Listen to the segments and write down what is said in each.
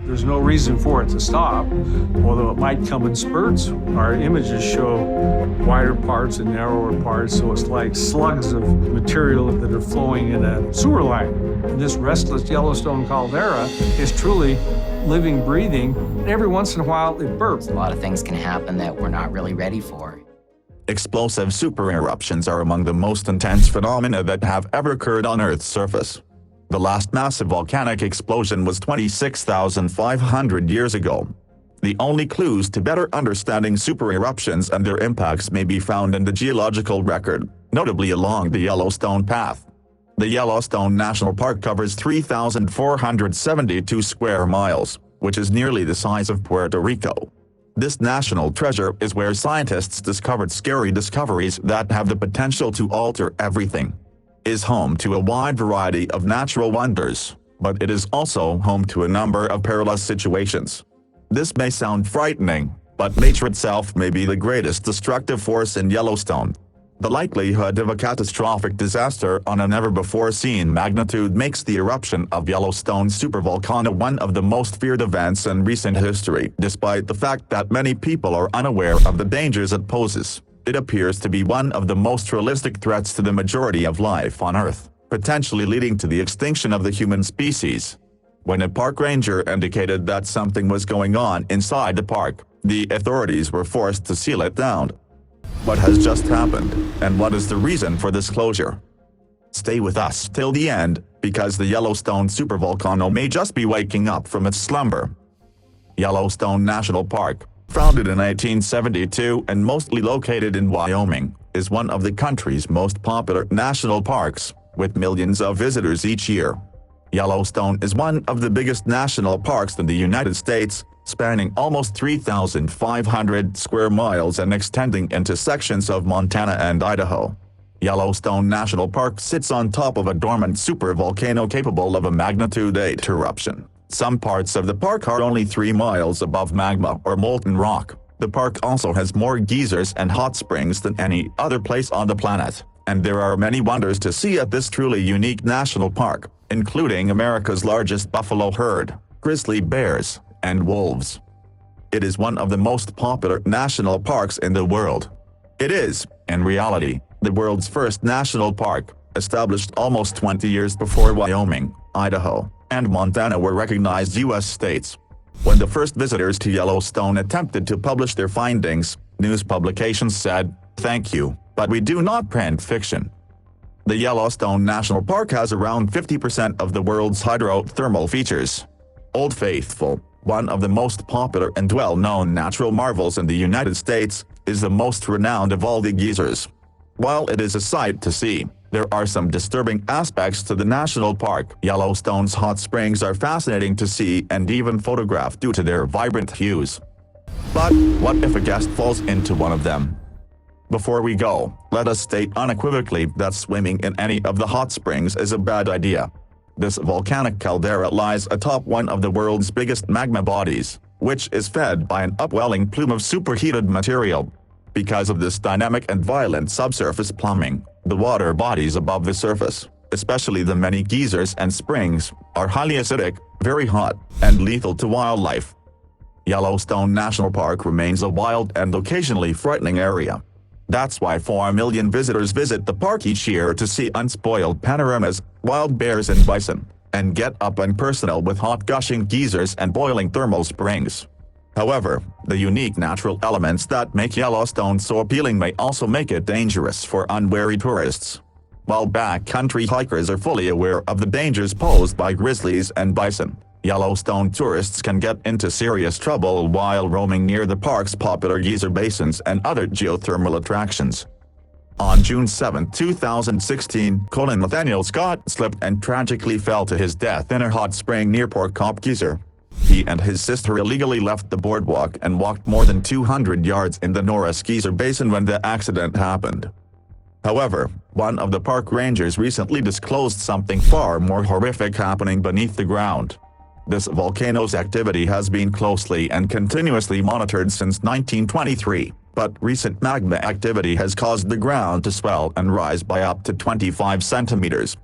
There's no reason for it to stop, although it might come in spurts. Our images show wider parts and narrower parts, so it's like slugs of material that are flowing in a sewer line. And this restless Yellowstone caldera is truly living, breathing. Every once in a while, it burps. A lot of things can happen that we're not really ready for. Explosive super eruptions are among the most intense phenomena that have ever occurred on Earth's surface. The last massive volcanic explosion was 26,500 years ago. The only clues to better understanding super eruptions and their impacts may be found in the geological record, notably along the Yellowstone Path. The Yellowstone National Park covers 3,472 square miles, which is nearly the size of Puerto Rico. This national treasure is where scientists discovered scary discoveries that have the potential to alter everything. Is home to a wide variety of natural wonders, but it is also home to a number of perilous situations. This may sound frightening, but nature itself may be the greatest destructive force in Yellowstone. The likelihood of a catastrophic disaster on a never-before-seen magnitude makes the eruption of Yellowstone supervolcano one of the most feared events in recent history. Despite the fact that many people are unaware of the dangers it poses, it appears to be one of the most realistic threats to the majority of life on Earth, potentially leading to the extinction of the human species. When a park ranger indicated that something was going on inside the park, the authorities were forced to seal it down. What has just happened, and what is the reason for this closure? Stay with us till the end, because the Yellowstone supervolcano may just be waking up from its slumber. Yellowstone National Park, founded in 1872 and mostly located in Wyoming, is one of the country's most popular national parks, with millions of visitors each year. Yellowstone is one of the biggest national parks in the United States, spanning almost 3,500 square miles and extending into sections of Montana and Idaho. Yellowstone National Park sits on top of a dormant supervolcano capable of a magnitude 8 eruption. Some parts of the park are only 3 miles above magma or molten rock. The park also has more geysers and hot springs than any other place on the planet, and there are many wonders to see at this truly unique national park, including America's largest buffalo herd, grizzly bears, and wolves. It is one of the most popular national parks in the world. It is, in reality, the world's first national park, established almost 20 years before Wyoming, Idaho, and Montana were recognized U.S. states. When the first visitors to Yellowstone attempted to publish their findings, news publications said, "Thank you, but we do not print fiction." The Yellowstone National Park has around 50% of the world's hydrothermal features. Old Faithful, one of the most popular and well-known natural marvels in the United States, is the most renowned of all the geysers. While it is a sight to see, there are some disturbing aspects to the national park. Yellowstone's hot springs are fascinating to see and even photograph due to their vibrant hues. But what if a guest falls into one of them? Before we go, let us state unequivocally that swimming in any of the hot springs is a bad idea. This volcanic caldera lies atop one of the world's biggest magma bodies, which is fed by an upwelling plume of superheated material. Because of this dynamic and violent subsurface plumbing, the water bodies above the surface, especially the many geysers and springs, are highly acidic, very hot, and lethal to wildlife. Yellowstone National Park remains a wild and occasionally frightening area. That's why 4 million visitors visit the park each year to see unspoiled panoramas, wild bears and bison, and get up and personal with hot gushing geysers and boiling thermal springs. However, the unique natural elements that make Yellowstone so appealing may also make it dangerous for unwary tourists. While backcountry hikers are fully aware of the dangers posed by grizzlies and bison, Yellowstone tourists can get into serious trouble while roaming near the park's popular geyser basins and other geothermal attractions. On June 7, 2016, Colin Nathaniel Scott slipped and tragically fell to his death in a hot spring near Port Cop Geyser. He and his sister illegally left the boardwalk and walked more than 200 yards in the Norris Geyser Basin when the accident happened. However, one of the park rangers recently disclosed something far more horrific happening beneath the ground. This volcano's activity has been closely and continuously monitored since 1923, but recent magma activity has caused the ground to swell and rise by up to 25 centimeters.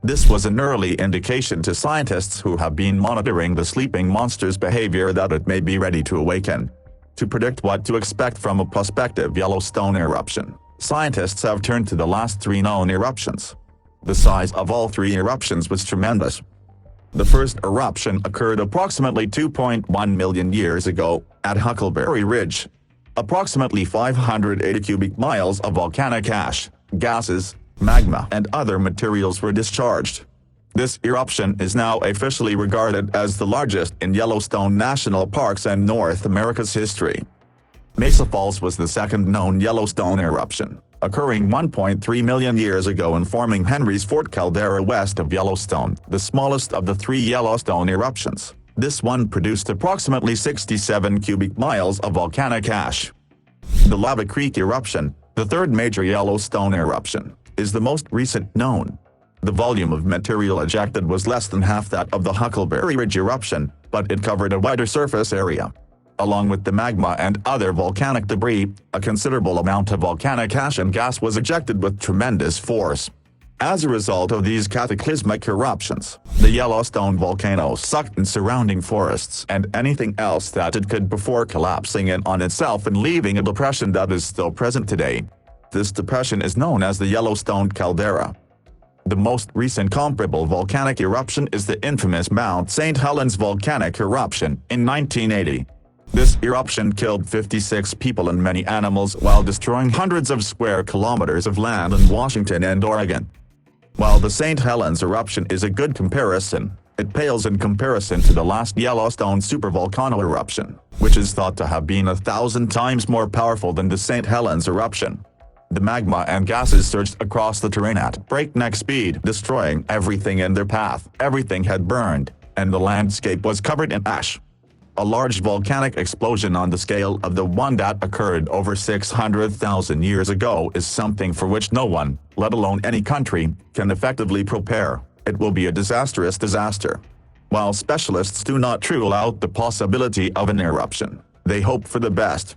This was an early indication to scientists who have been monitoring the sleeping monster's behavior that it may be ready to awaken. To predict what to expect from a prospective Yellowstone eruption, scientists have turned to the last 3 known eruptions. The size of all 3 eruptions was tremendous. The first eruption occurred approximately 2.1 million years ago, at Huckleberry Ridge. Approximately 580 cubic miles of volcanic ash, gases, magma and other materials were discharged. This eruption is now officially regarded as the largest in Yellowstone National Parks and North America's history. Mesa Falls was the second known Yellowstone eruption, occurring 1.3 million years ago and forming Henry's Fort caldera west of Yellowstone, the smallest of the 3 Yellowstone eruptions. This one produced approximately 67 cubic miles of volcanic ash. The Lava Creek eruption, the third major Yellowstone eruption, is the most recent known. The volume of material ejected was less than half that of the Huckleberry Ridge eruption, but it covered a wider surface area. Along with the magma and other volcanic debris, a considerable amount of volcanic ash and gas was ejected with tremendous force. As a result of these cataclysmic eruptions, the Yellowstone volcano sucked in surrounding forests and anything else that it could before collapsing in on itself and leaving a depression that is still present today. This depression is known as the Yellowstone caldera. The most recent comparable volcanic eruption is the infamous Mount St. Helens volcanic eruption in 1980. This eruption killed 56 people and many animals while destroying hundreds of square kilometers of land in Washington and Oregon. While the St. Helens eruption is a good comparison, it pales in comparison to the last Yellowstone supervolcano eruption, which is thought to have been 1,000 times more powerful than the St. Helens eruption. The magma and gases surged across the terrain at breakneck speed, destroying everything in their path. Everything had burned, and the landscape was covered in ash. A large volcanic explosion on the scale of the one that occurred over 600,000 years ago is something for which no one, let alone any country, can effectively prepare. It will be a disastrous disaster. While specialists do not rule out the possibility of an eruption, they hope for the best.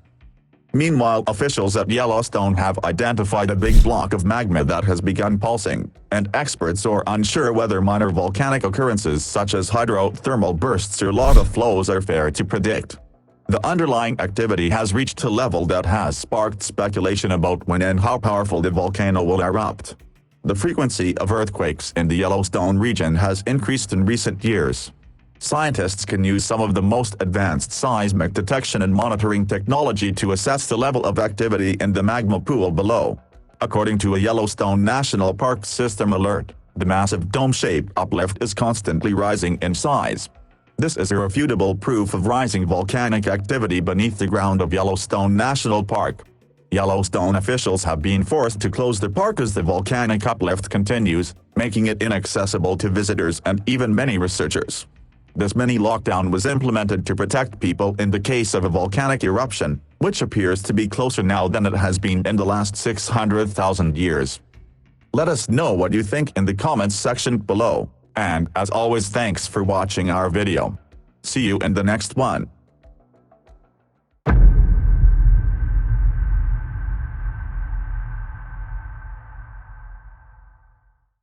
Meanwhile, officials at Yellowstone have identified a big block of magma that has begun pulsing, and experts are unsure whether minor volcanic occurrences such as hydrothermal bursts or lava flows are fair to predict. The underlying activity has reached a level that has sparked speculation about when and how powerful the volcano will erupt. The frequency of earthquakes in the Yellowstone region has increased in recent years. Scientists can use some of the most advanced seismic detection and monitoring technology to assess the level of activity in the magma pool below. According to a Yellowstone National Park system alert, the massive dome-shaped uplift is constantly rising in size. This is irrefutable proof of rising volcanic activity beneath the ground of Yellowstone National Park. Yellowstone officials have been forced to close the park as the volcanic uplift continues, making it inaccessible to visitors and even many researchers. This mini lockdown was implemented to protect people in the case of a volcanic eruption, which appears to be closer now than it has been in the last 600,000 years. Let us know what you think in the comments section below, and as always, thanks for watching our video. See you in the next one.